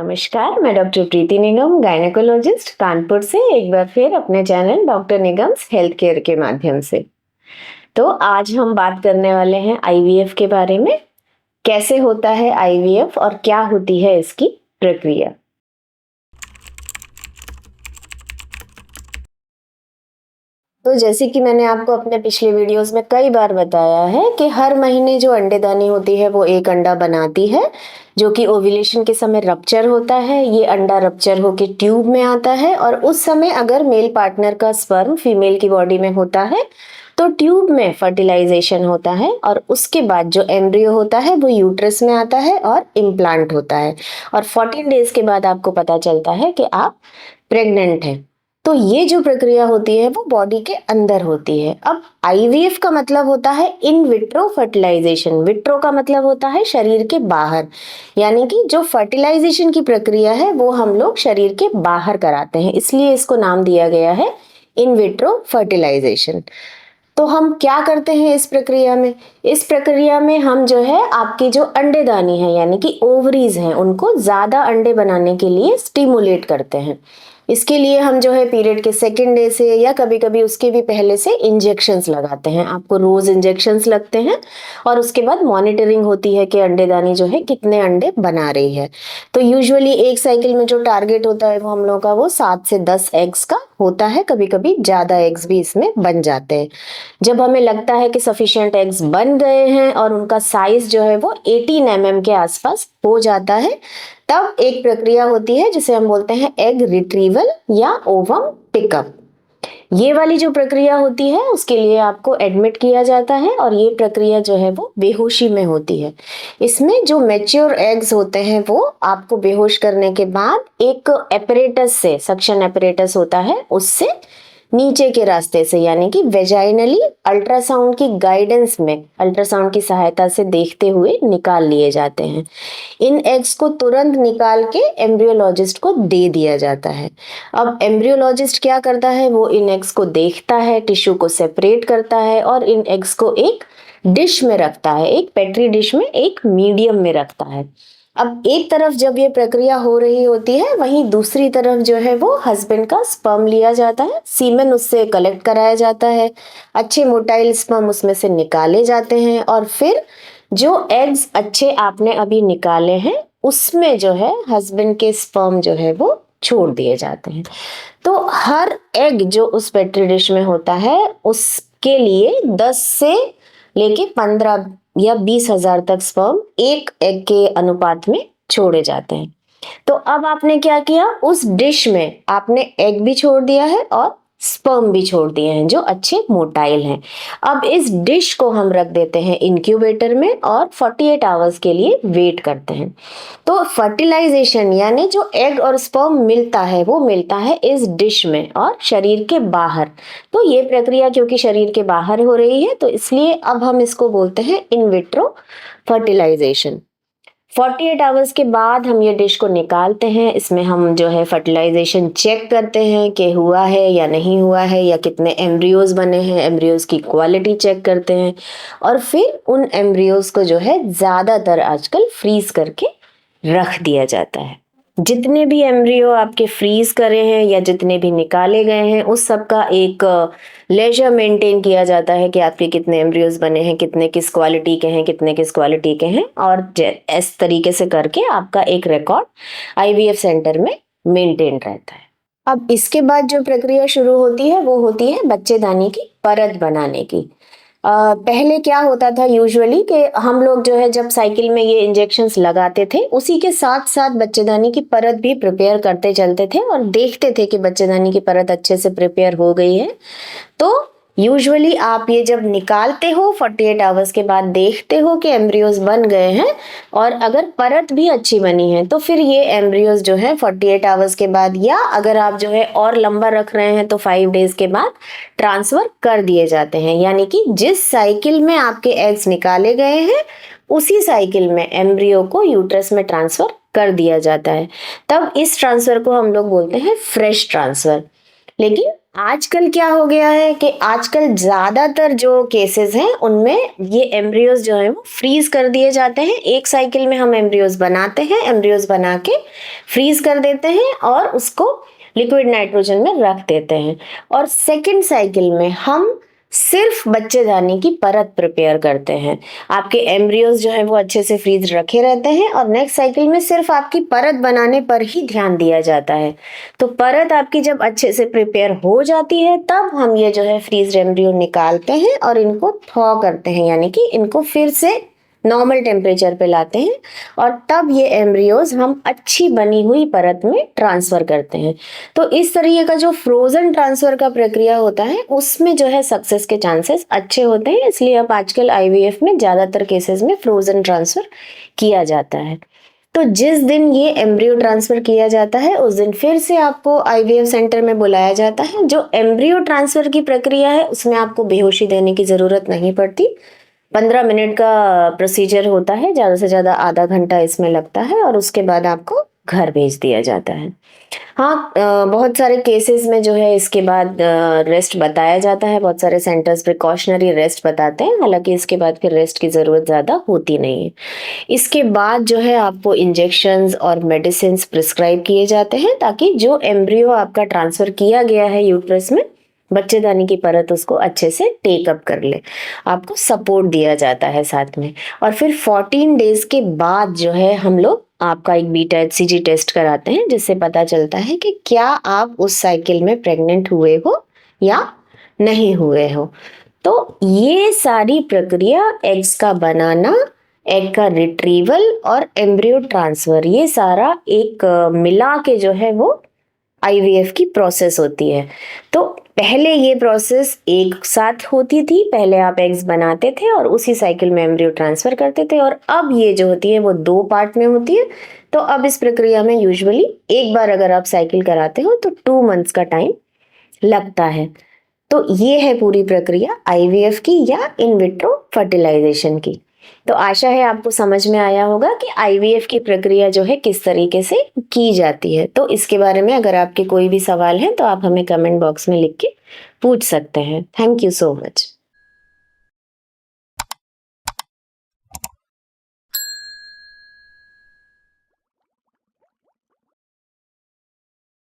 नमस्कार, मैं डॉक्टर प्रीति निगम, गायनेकोलॉजिस्ट कानपुर से एक बार फिर अपने channel doctor Nigam's health care के माध्यम से। तो आज हम बात करने वाले हैं आईवीएफ के बारे में। कैसे होता है आईवीएफ और क्या होती है इसकी प्रक्रिया। तो जैसे कि मैंने आपको अपने पिछले वीडियोस में कई बार बताया है कि हर महीने जो अंडेदानी होती है वो एक अंडा बनाती है, जो कि ओव्यूलेशन के समय रप्चर होता है। ये अंडा रप्चर होके ट्यूब में आता है और उस समय अगर मेल पार्टनर का स्पर्म फीमेल की बॉडी में होता है तो ट्यूब में फर्टिलाइजेशन होता है और उसके बाद जो एम्ब्रियो होता है वो यूट्रस में आता है और इम्प्लांट होता है और 14 डेज के बाद आपको पता चलता है कि आप प्रेग्नेंट हैं। तो ये जो प्रक्रिया होती है वो बॉडी के अंदर होती है। अब आईवीएफ का मतलब होता है इन विट्रो फर्टिलाइजेशन। विट्रो का मतलब होता है शरीर के बाहर, यानी कि जो फर्टिलाइजेशन की प्रक्रिया है वो हम लोग शरीर के बाहर कराते हैं, इसलिए इसको नाम दिया गया है इन विट्रो फर्टिलाइजेशन। तो हम क्या करते हैं इस प्रक्रिया में? इस प्रक्रिया में हम जो है आपकी जो अंडेदानी है यानी कि ओवरीज हैं उनको ज्यादा अंडे बनाने के लिए स्टिमुलेट करते हैं। इसके लिए हम जो है पीरियड के सेकेंड डे से या कभी कभी उसके भी पहले से इंजेक्शंस लगाते हैं। आपको रोज इंजेक्शंस लगते हैं और उसके बाद मॉनिटरिंग होती है कि अंडेदानी जो है कितने अंडे बना रही है। तो यूजुअली एक साइकिल में जो टारगेट होता है वो हम लोग का वो 7 से 10 एग्स का होता है, कभी कभी ज्यादा एग्स भी इसमें बन जाते हैं। जब हमें लगता है कि सफिशिएंट एग्स बन गए हैं और उनका साइज जो है वो 18 mm के आसपास हो जाता है, तब एक प्रक्रिया होती है जिसे हम बोलते हैं एग रिट्रीवल या ओवम पिकअप। ये वाली जो प्रक्रिया होती है उसके लिए आपको एडमिट किया जाता है और ये प्रक्रिया जो है वो बेहोशी में होती है। इसमें जो मैच्योर एग्स होते हैं वो आपको बेहोश करने के बाद एक एपरेटस से, सक्शन एपरेटस होता है, उससे नीचे के रास्ते से यानी कि वेजाइनली अल्ट्रासाउंड की गाइडेंस में, अल्ट्रासाउंड की सहायता से देखते हुए निकाल लिए जाते हैं। इन एग्स को तुरंत निकाल के एम्ब्रियोलॉजिस्ट को दे दिया जाता है। अब एम्ब्रियोलॉजिस्ट क्या करता है, वो इन एग्स को देखता है, टिश्यू को सेपरेट करता है और इन एग्स को एक डिश में रखता है, एक पेट्री डिश में, एक मीडियम में रखता है। अब एक तरफ जब ये प्रक्रिया हो रही होती है वहीं दूसरी तरफ जो है वो हस्बैंड का स्पर्म लिया जाता है, सीमेन उससे कलेक्ट कराया जाता है, अच्छे मोटाइल स्पर्म उसमें से निकाले जाते हैं और फिर जो एग्स अच्छे आपने अभी निकाले हैं उसमें जो है हस्बैंड के स्पर्म जो है वो छोड़ दिए जाते हैं। तो हर एग जो उस पेट्री डिश में होता है उसके लिए 10 से लेके 15 या 20,000 तक स्पर्म एक एग के अनुपात में छोड़े जाते हैं। तो अब आपने क्या किया, उस डिश में आपने एग भी छोड़ दिया है और स्पर्म भी छोड़ दिए हैं जो अच्छे मोटाइल हैं। अब इस डिश को हम रख देते हैं इंक्यूबेटर में और 48 आवर्स के लिए वेट करते हैं। तो फर्टिलाइजेशन यानी जो एग और स्पर्म मिलता है वो मिलता है इस डिश में और शरीर के बाहर। तो ये प्रक्रिया क्योंकि शरीर के बाहर हो रही है तो इसलिए अब हम इसको बोलते हैं इन विट्रो फर्टिलाइजेशन। 48 आवर्स के बाद हम ये डिश को निकालते हैं। इसमें हम जो है फर्टिलाइजेशन चेक करते हैं कि हुआ है या नहीं हुआ है या कितने एम्ब्रियोज बने हैं, एम्ब्रियोज की क्वालिटी चेक करते हैं और फिर उन एम्ब्रियोज को जो है ज़्यादातर आजकल फ्रीज करके रख दिया जाता है। जितने भी एम्ब्रियो आपके फ्रीज करे हैं या जितने भी निकाले गए हैं उस सब का एक लेजर मेंटेन किया जाता है कि आपके कितने एम्ब्रियोज बने हैं, कितने किस क्वालिटी के हैं, कितने किस क्वालिटी के हैं और इस तरीके से करके आपका एक रिकॉर्ड आईवीएफ सेंटर में मेंटेन रहता है। अब इसके बाद जो प्रक्रिया शुरू होती है वो होती है बच्चेदानी की परत बनाने की। पहले क्या होता था यूजुअली कि हम लोग जो है जब साइकिल में ये इंजेक्शंस लगाते थे उसी के साथ साथ बच्चेदानी की परत भी प्रिपेयर करते चलते थे और देखते थे कि बच्चेदानी की परत अच्छे से प्रिपेयर हो गई है। तो यूजुअली आप ये जब निकालते हो 48 आवर्स के बाद देखते हो कि एम्ब्रियोज बन गए हैं और अगर परत भी अच्छी बनी है तो फिर ये एम्ब्रियोज जो है 48 आवर्स के बाद या अगर आप जो है और लंबा रख रहे हैं तो 5 डेज के बाद ट्रांसफर कर दिए जाते हैं। यानी कि जिस साइकिल में आपके एग्स निकाले गए हैं उसी साइकिल में एम्ब्रियो को यूट्रस में ट्रांसफर कर दिया जाता है। तब इस ट्रांसफर को हम लोग बोलते हैं फ्रेश ट्रांसफर। लेकिन आजकल क्या हो गया है कि आजकल ज़्यादातर जो केसेस हैं उनमें ये एम्ब्रियोज जो है वो फ्रीज कर दिए जाते हैं। एक साइकिल में हम एम्ब्रियोज बनाते हैं, एम्ब्रियोज बना के फ्रीज कर देते हैं और उसको लिक्विड नाइट्रोजन में रख देते हैं। और सेकंड साइकिल में हम सिर्फ बच्चेदानी की परत प्रिपेयर करते हैं। आपके एम्ब्रियोज जो है वो अच्छे से फ्रीज रखे रहते हैं और नेक्स्ट साइकिल में सिर्फ आपकी परत बनाने पर ही ध्यान दिया जाता है। तो परत आपकी जब अच्छे से प्रिपेयर हो जाती है तब हम ये जो है फ्रीज एम्ब्रियो निकालते हैं और इनको थॉ करते हैं, यानी कि इनको फिर से नॉर्मल टेम्परेचर पे लाते हैं और तब ये एम्ब्रियोज हम अच्छी बनी हुई परत में ट्रांसफर करते हैं। तो इस तरीके का जो फ्रोजन ट्रांसफर का प्रक्रिया होता है उसमें जो है सक्सेस के चांसेस अच्छे होते हैं, इसलिए अब आजकल आईवीएफ में ज़्यादातर केसेस में फ्रोजन ट्रांसफर किया जाता है। तो जिस दिन ये एम्ब्रियो ट्रांसफर किया जाता है उस दिन फिर से आपको आईवीएफ सेंटर में बुलाया जाता है। जो एम्ब्रियो ट्रांसफर की प्रक्रिया है उसमें आपको बेहोशी देने की ज़रूरत नहीं पड़ती। 15 मिनट का प्रोसीजर होता है, ज़्यादा से ज़्यादा आधा घंटा इसमें लगता है और उसके बाद आपको घर भेज दिया जाता है। हाँ, बहुत सारे केसेस में जो है इसके बाद रेस्ट बताया जाता है। बहुत सारे सेंटर्स प्रिकॉशनरी रेस्ट बताते हैं, हालांकि इसके बाद फिर रेस्ट की ज़रूरत ज़्यादा होती नहीं है। इसके बाद जो है आपको इंजेक्शंस और मेडिसिन प्रिस्क्राइब किए जाते हैं ताकि जो एम्ब्रियो आपका ट्रांसफ़र किया गया है यूट्रस में, बच्चेदानी की परत उसको अच्छे से टेक अप कर ले। आपको सपोर्ट दिया जाता है साथ में। और फिर 14 डेज के बाद जो है हम लोग आपका एक बीटा एचसीजी टेस्ट कराते हैं जिससे पता चलता है कि क्या आप उस साइकिल में प्रेग्नेंट हुए हो या नहीं हुए हो। तो ये सारी प्रक्रिया एग्स का बनाना, एग का रिट्रीवल और एम्ब्रियो ट्रांसफर, ये सारा एक मिला के जो है वो आईवीएफ की प्रोसेस होती है। तो पहले ये प्रोसेस एक साथ होती थी, पहले आप एग्स बनाते थे और उसी साइकिल में एम्ब्रियो ट्रांसफर करते थे, और अब ये जो होती है वो 2 पार्ट में होती है। तो अब इस प्रक्रिया में यूजुअली एक बार अगर आप साइकिल कराते हो तो 2 मंथ्स का टाइम लगता है। तो ये है पूरी प्रक्रिया आईवीएफ की या इन विट्रो फर्टिलाइजेशन की। तो आशा है आपको समझ में आया होगा कि आईवीएफ की प्रक्रिया जो है किस तरीके से की जाती है। तो इसके बारे में अगर आपके कोई भी सवाल है तो आप हमें कमेंट बॉक्स में लिख के पूछ सकते हैं। Thank you so much.